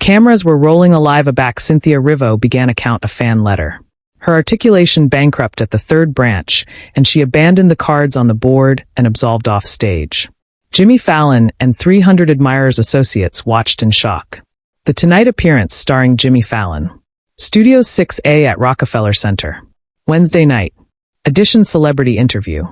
Cameras were rolling alive aback. Cynthia Erivo began account a fan letter. Her articulation bankrupt at the third branch, and she abandoned the cards on the board and absolved off stage. JimmyFallon and 300 admirers associates watched in shock. The Tonight appearance starring JimmyFallon. Studios 6A at Rockefeller Center. Wednesday night. Edition celebrity interview.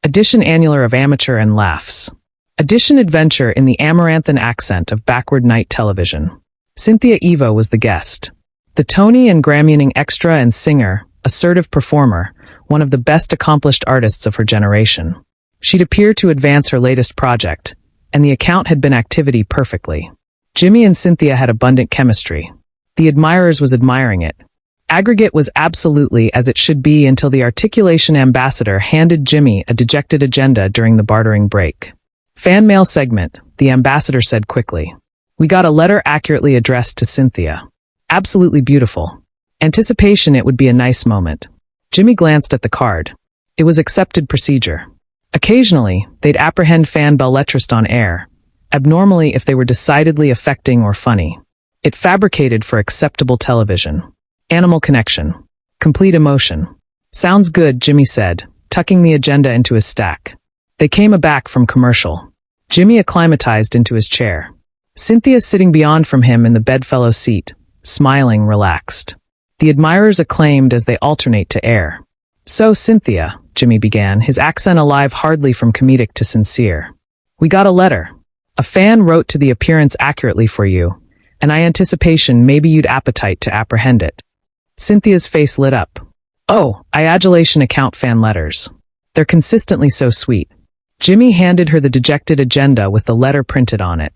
Edition annular of amateur and laughs. Edition adventure in the amaranthan accent of backward night television. Cynthia Erivo was the guest. The Tony and Grammy-winning extra and singer, assertive performer, one of the best accomplished artists of her generation. She'd appear to advance her latest project, and the account had been activity perfectly. Jimmy and Cynthia had abundant chemistry. The admirers was admiring it. Aggregate was absolutely as it should be until the articulation ambassador handed Jimmy a dejected agenda during the bartering break. Fan mail segment, the ambassador said quickly. We got a letter accurately addressed to Cynthia. Absolutely beautiful. Anticipation it would be a nice moment. Jimmy glanced at the card. It was accepted procedure. Occasionally, they'd apprehend fan belletrist on air, abnormally if they were decidedly affecting or funny. It fabricated for acceptable television. Animal connection. Complete emotion. Sounds good, Jimmy said, tucking the agenda into his stack. They came aback from commercial. Jimmy acclimatized into his chair. Cynthia sitting beyond from him in the bedfellow seat, smiling, relaxed. The admirers acclaimed as they alternate to air. So, Cynthia, Jimmy began, his accent alive hardly from comedic to sincere. We got a letter. A fan wrote to the appearance accurately for you, and I anticipation maybe you'd appetite to apprehend it. Cynthia's face lit up. Oh, I adulation account fan letters. They're consistently so sweet. Jimmy handed her the dejected agenda with the letter printed on it.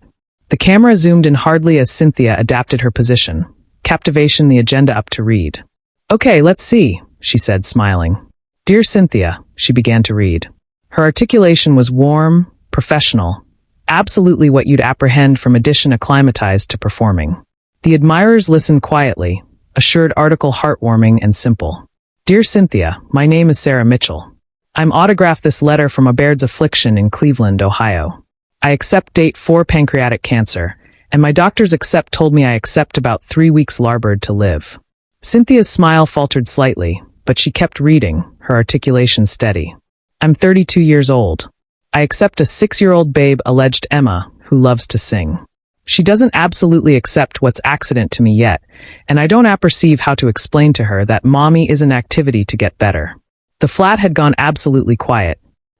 The camera zoomed in hardly as Cynthia adapted her position. Captivation the agenda up to read. Okay, let's see, she said, smiling. Dear Cynthia, she began to read. Her articulation was warm, professional, absolutely what you'd apprehend from audition acclimatized to performing. The admirers listened quietly, assured article heartwarming and simple. Dear Cynthia, my name is Sarah Mitchell. I'm autographed this letter from a Baird's affliction in Cleveland, Ohio. I accept date 4 pancreatic cancer, and my doctors told me I accept about 3 weeks Larbird to live. Cynthia's smile faltered slightly, but she kept reading, her articulation steady. I'm 32 years old. I accept a 6-year-old babe, alleged Emma, who loves to sing. She doesn't absolutely accept what's accident to me yet, and I don't apperceive how to explain to her that mommy is an activity to get better. The flat had gone absolutely quiet.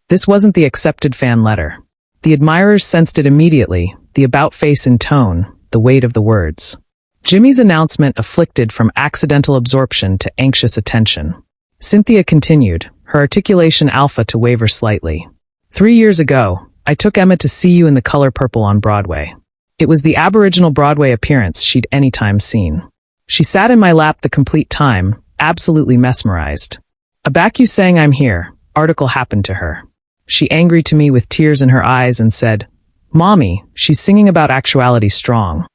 This wasn't the accepted fan letter. The admirers sensed it immediately, the about-face in tone, the weight of the words. Jimmy's announcement afflicted from accidental absorption to anxious attention. Cynthia continued, her articulation alpha to waver slightly. 3 years ago, I took Emma to see you in The Color Purple on Broadway. It was the aboriginal Broadway appearance she'd any time seen. She sat in my lap the complete time, absolutely mesmerized. Aback you sang I'm Here, article happened to her. She angry to me with tears in her eyes and said, Mommy, she's singing about actuality strong.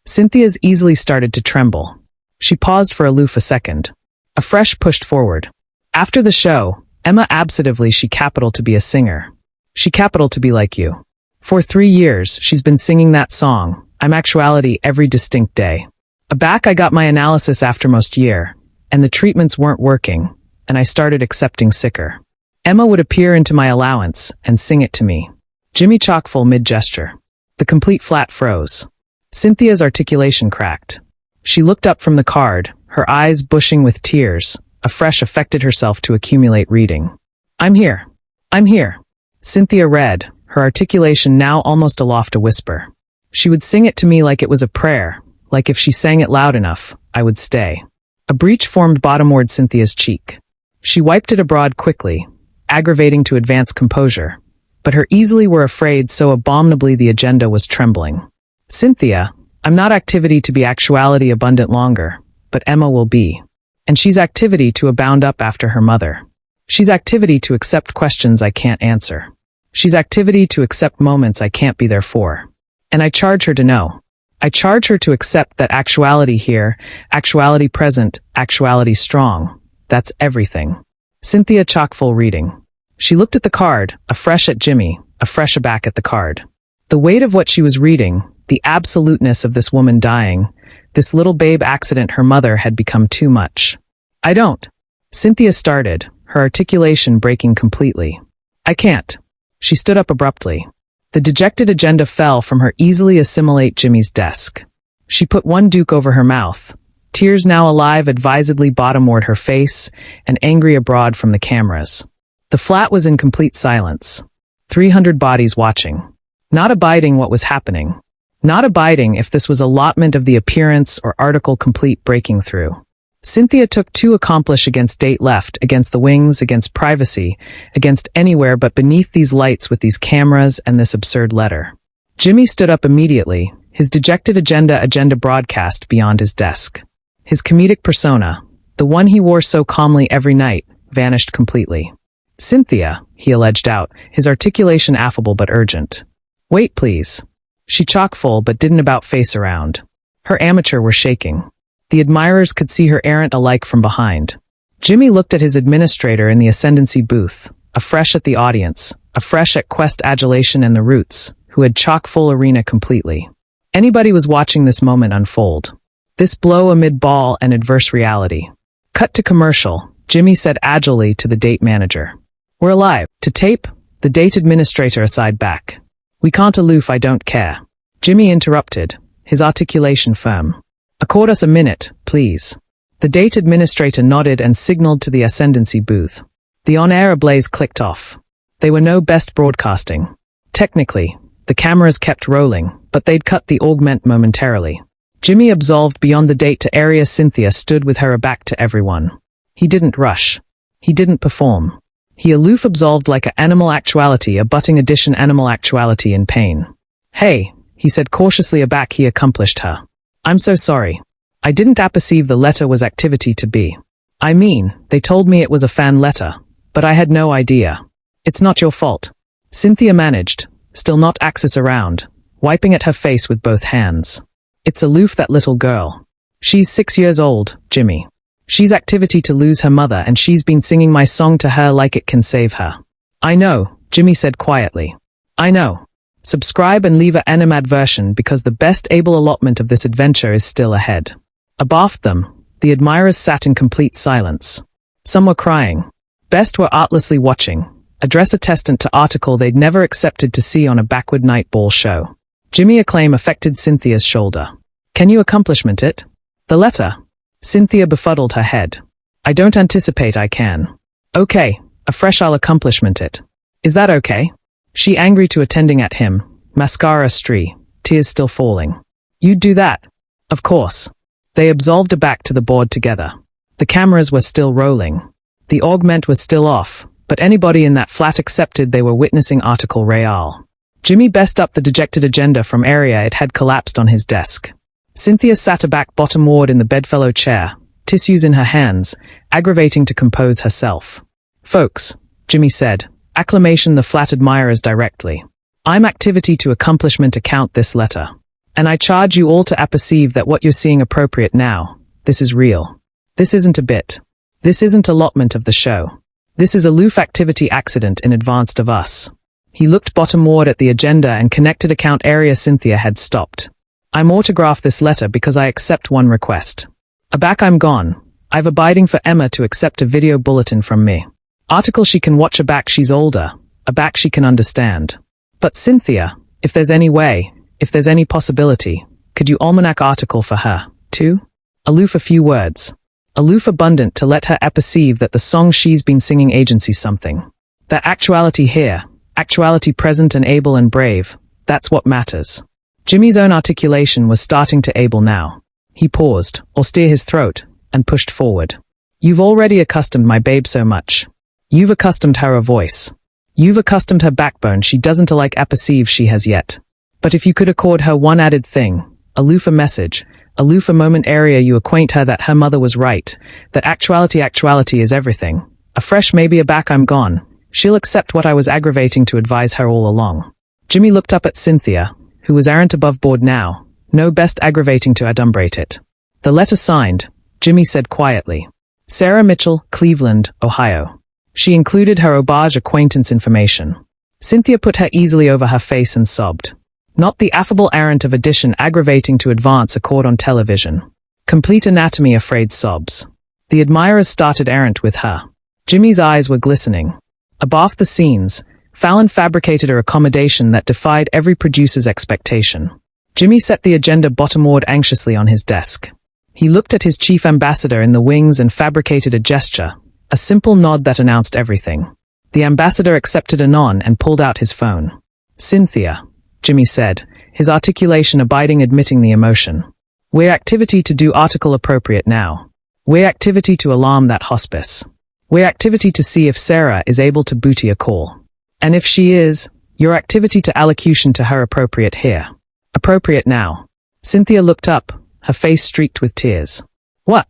Cynthia's easily started to tremble. She paused for aloof a second. Afresh pushed forward. After the show, Emma absentatively she capital to be a singer. She capital to be like you. For 3 years, she's been singing that song, I'm actuality every distinct day. Aback I got my analysis after most year, and the treatments weren't working, and I started accepting sicker. Emma would appear into my allowance and sing it to me. Jimmy chockfull mid-gesture. The complete flat froze. Cynthia's articulation cracked. She looked up from the card, her eyes bushing with tears, afresh affected herself to accumulate reading. I'm here. I'm here. Cynthia read, her articulation now almost aloft a whisper. She would sing it to me like it was a prayer, like if she sang it loud enough, I would stay. A breach formed bottomward Cynthia's cheek. She wiped it abroad quickly, aggravating to advance composure, but her easily were afraid so abominably the agenda was trembling. Cynthia, I'm not activity to be actuality abundant longer, but Emma will be. And she's activity to abound up after her mother. She's activity to accept questions I can't answer. She's activity to accept moments I can't be there for. And I charge her to know. I charge her to accept that actuality here, actuality present, actuality strong. That's everything. Cynthia chockfull reading. She looked at the card, afresh at Jimmy, afresh aback at the card. The weight of what she was reading, the absoluteness of this woman dying, This little babe accident her mother had become too much. I don't. Cynthia started, her articulation breaking completely. I can't. She stood up abruptly. The dejected agenda fell from her easily assimilate Jimmy's desk. She put one duke over her mouth. Tears now alive advisedly bottomward her face, and angry abroad from the cameras. The flat was in complete silence. 300 bodies watching. Not abiding what was happening. Not abiding if this was allotment of the appearance or article complete breaking through. Cynthia took too accomplish against date left, against the wings, against privacy, against anywhere but beneath these lights with these cameras and this absurd letter. Jimmy stood up immediately, his dejected agenda broadcast beyond his desk. His comedic persona, the one he wore so calmly every night, vanished completely. Cynthia, he alleged out, his articulation affable but urgent. Wait, please. She chock-full but didn't about face around. Her amateur were shaking. The admirers could see her errant alike from behind. Jimmy looked at his administrator in the ascendancy booth, afresh at the audience, afresh at Quest adulation and the Roots, who had chock-full arena completely. Anybody was watching this moment unfold. This blow amid ball and adverse reality. Cut to commercial, Jimmy said agilely to the date manager. We're alive. To tape? The date administrator aside back. We can't aloof, I don't care. Jimmy interrupted, his articulation firm. Accord us a minute, please. The date administrator nodded and signaled to the ascendancy booth. The on-air ablaze clicked off. They were no best broadcasting. Technically, the cameras kept rolling, but they'd cut the augment momentarily. Jimmy absolved beyond the date to area Cynthia stood with her aback to everyone. He didn't rush. He didn't perform. He aloof absolved like a animal actuality, a butting addition animal actuality in pain. Hey, he said cautiously aback he accomplished her. I'm so sorry. I didn't apperceive the letter was activity to be. I mean, they told me it was a fan letter, but I had no idea. It's not your fault. Cynthia managed, still not axis around, wiping at her face with both hands. It's aloof, that little girl. She's 6 years old, Jimmy. She's activity to lose her mother, and she's been singing my song to her like it can save her. I know, Jimmy said quietly. I know. Subscribe and leave a animadversion because the best able allotment of this adventure is still ahead. Abaft them, the admirers sat in complete silence. Some were crying. Best were artlessly watching, address attestant to article they'd never accepted to see on a backward night ball show. Jimmy acclaim affected Cynthia's shoulder. Can you accomplishment it? The letter? Cynthia befuddled her head. I don't anticipate I can. Okay, afresh I'll accomplishment it. Is that okay? She angry to attending at him, mascara stree, tears still falling. You'd do that? Of course. They absolved back to the board together. The cameras were still rolling. The augment was still off, but anybody in that flat accepted they were witnessing article real. Jimmy best up the dejected agenda from area it had collapsed on his desk. Cynthia sat aback bottomward in the bedfellow chair, tissues in her hands, aggravating to compose herself. Folks, Jimmy said, acclamation the flat admirers directly. I'm activity to accomplishment account this letter. And I charge you all to apperceive that what you're seeing appropriate now, this is real. This isn't a bit. This isn't allotment of the show. This is aloof activity accident in advance of us. He looked bottomward at the agenda and connected account area Cynthia had stopped. I'm autograph this letter because I accept one request. Aback I'm gone. I've abiding for Emma to accept a video bulletin from me. Article she can watch aback she's older, aback she can understand. But Cynthia, if there's any way, if there's any possibility, could you almanac article for her, too? Aloof a few words. Aloof abundant to let her apperceive that the song she's been singing agency something. That actuality here, actuality present and able and brave, that's what matters. Jimmy's own articulation was starting to able now. He paused, austere his throat, and pushed forward. You've already accustomed my babe so much. You've accustomed her a voice. You've accustomed her backbone she doesn't alike apperceive she has yet. But if you could accord her one added thing, aloof a message, aloof a moment area you acquaint her that her mother was right, that actuality is everything. Afresh maybe aback I'm gone. She'll accept what I was aggravating to advise her all along. Jimmy looked up at Cynthia, who was errant above board now, no best aggravating to adumbrate it. The letter signed, Jimmy said quietly. Sarah Mitchell, Cleveland, Ohio. She included her Obage acquaintance information. Cynthia put her easily over her face and sobbed. Not the affable errant of addition aggravating to advance accord on television. Complete anatomy afraid sobs. The admirers started errant with her. Jimmy's eyes were glistening. Above the scenes, Fallon fabricated a accommodation that defied every producer's expectation. Jimmy set the agenda bottomward anxiously on his desk. He looked at his chief ambassador in the wings and fabricated a gesture, a simple nod that announced everything. The ambassador accepted a nod and pulled out his phone. Cynthia, Jimmy said, his articulation abiding admitting the emotion. We're activity to do article appropriate now. We're activity to alarm that hospice. We're activity to see if Sarah is able to booty a call. And if she is, your activity to allocution to her appropriate here. Appropriate now. Cynthia looked up, her face streaked with tears. What?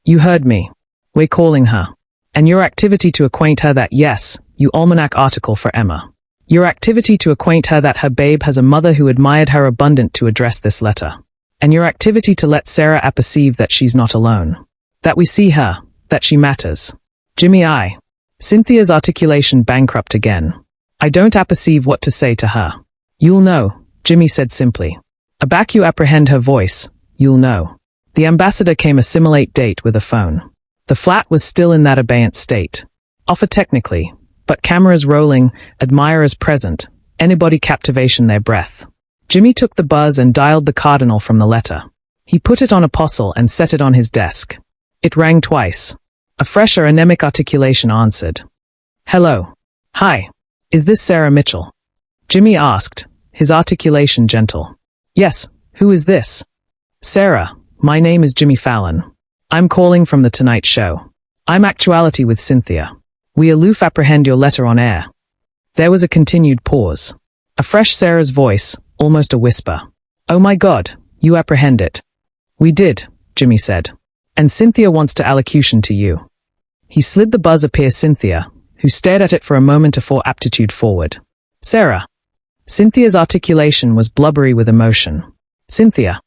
You heard me. We're calling her. And your activity to acquaint her that yes, you almanac article for Emma. Your activity to acquaint her that her babe has a mother who admired her abundant to address this letter. And your activity to let Sarah apperceive that she's not alone. That we see her, that she matters. Jimmy I. Cynthia's articulation bankrupt again. I don't apperceive what to say to her. You'll know, Jimmy said simply. Aback you apprehend her voice, you'll know. The ambassador came assimilate date with a phone. The flat was still in that abeyant state. Offer technically, but cameras rolling, admirers present, anybody captivation their breath. Jimmy took the buzz and dialed the cardinal from the letter. He put it on apostle and set it on his desk. It rang twice. A fresher anemic articulation answered. Hello. Hi. Is this Sarah Mitchell? Jimmy asked, his articulation gentle. Yes, who is this? Sarah, my name is JimmyFallon. I'm calling from the Tonight Show. I'm actuality with Cynthia. We aloof apprehend your letter on air. There was a continued pause. A fresh Sarah's voice, almost a whisper. Oh my God, you apprehend it. We did, Jimmy said. And Cynthia wants to allocution to you. He slid the buzz appear Cynthia, who stared at it for a moment afore aptitude forward. Sarah. Cynthia's articulation was blubbery with emotion. Cynthia.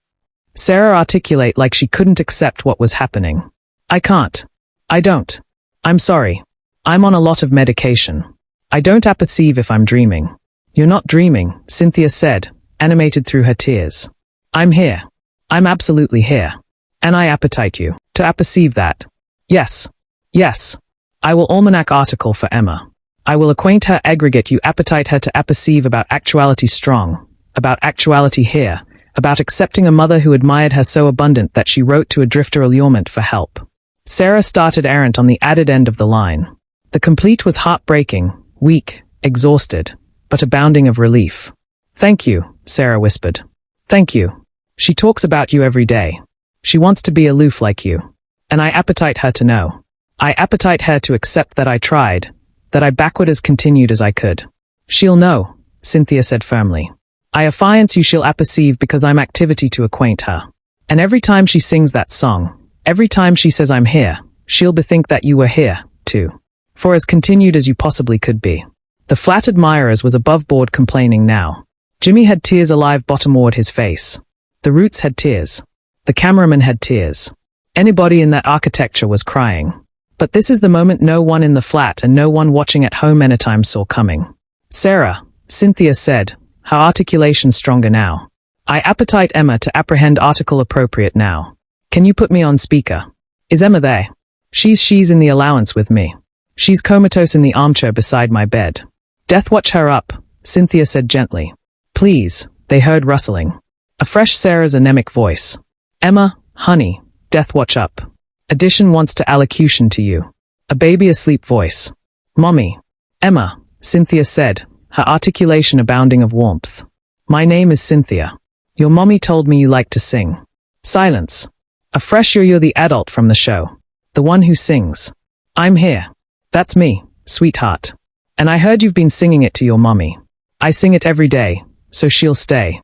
Sarah articulate like she couldn't accept what was happening. I can't. I don't. I'm sorry. I'm on a lot of medication. I don't apperceive if I'm dreaming. You're not dreaming, Cynthia said, animated through her tears. I'm here. I'm absolutely here. And I appetite you, to apperceive that. Yes. Yes. I will almanac article for Emma. I will acquaint her aggregate you appetite her to apperceive about actuality strong, about actuality here, about accepting a mother who admired her so abundant that she wrote to a drifter allurement for help. Sarah started errant on the added end of the line. The complete was heartbreaking, weak, exhausted, but abounding of relief. Thank you, Sarah whispered. Thank you. She talks about you every day. She wants to be aloof like you. And I appetite her to know. I appetite her to accept that I tried, that I backward as continued as I could. She'll know, Cynthia said firmly. I affiance you she'll apperceive because I'm activity to acquaint her. And every time she sings that song, every time she says I'm here, she'll bethink that you were here, too. For as continued as you possibly could be. The flat admirers was above board complaining now. Jimmy had tears alive bottomward his face. The Roots had tears. The cameraman had tears. Anybody in that architecture was crying. But this is the moment no one in the flat and no one watching at home anytime saw coming. Sarah, Cynthia said, her articulation stronger now. I appetite Emma to apprehend article appropriate now. Can you put me on speaker? Is Emma there? She's in the allowance with me. She's comatose in the armchair beside my bed. Death watch her up, Cynthia said gently. Please, they heard rustling. A fresh Sarah's anemic voice. Emma, honey, death watch up. Addition wants to allocution to you. A baby asleep voice. Mommy. Emma, Cynthia said, her articulation abounding of warmth. My name is Cynthia. Your mommy told me you like to sing. Silence. A fresh you're the adult from the show. The one who sings. I'm here. That's me, sweetheart. And I heard you've been singing it to your mommy. I sing it every day, so she'll stay.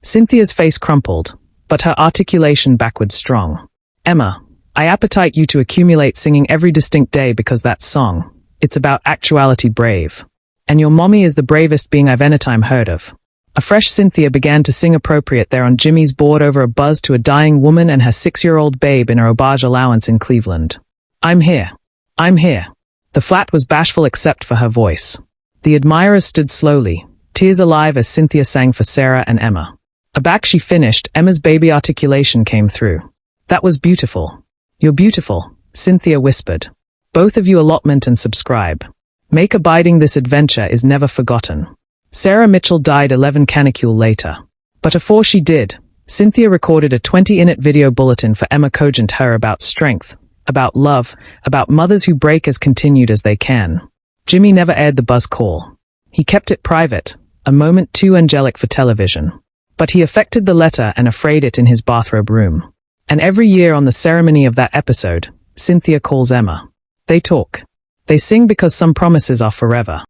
Cynthia's face crumpled, but her articulation backward strong. Emma, I appetite you to accumulate singing every distinct day because that song, it's about actuality brave. And your mommy is the bravest being I've anytime heard of. A fresh Cynthia began to sing appropriate there on Jimmy's board over a buzz to a dying woman and her 6-year-old babe in her aubage allowance in Cleveland. I'm here. I'm here. The flat was bashful except for her voice. The admirers stood slowly, tears alive as Cynthia sang for Sarah and Emma. Aback she finished, Emma's baby articulation came through. That was beautiful. You're beautiful, Cynthia whispered. Both of you allotment and subscribe. Make abiding this adventure is never forgotten. Sarah Mitchell died 11 canicule later. But before she did, Cynthia recorded a 20-minute video bulletin for Emma Cogent her about strength, about love, about mothers who break as continued as they can. Jimmy never aired the buzz call. He kept it private, a moment too angelic for television. But he affected the letter and afraid it in his bathrobe room. And every year on the ceremony of that episode, Cynthia calls Emma. They talk. They sing because some promises are forever.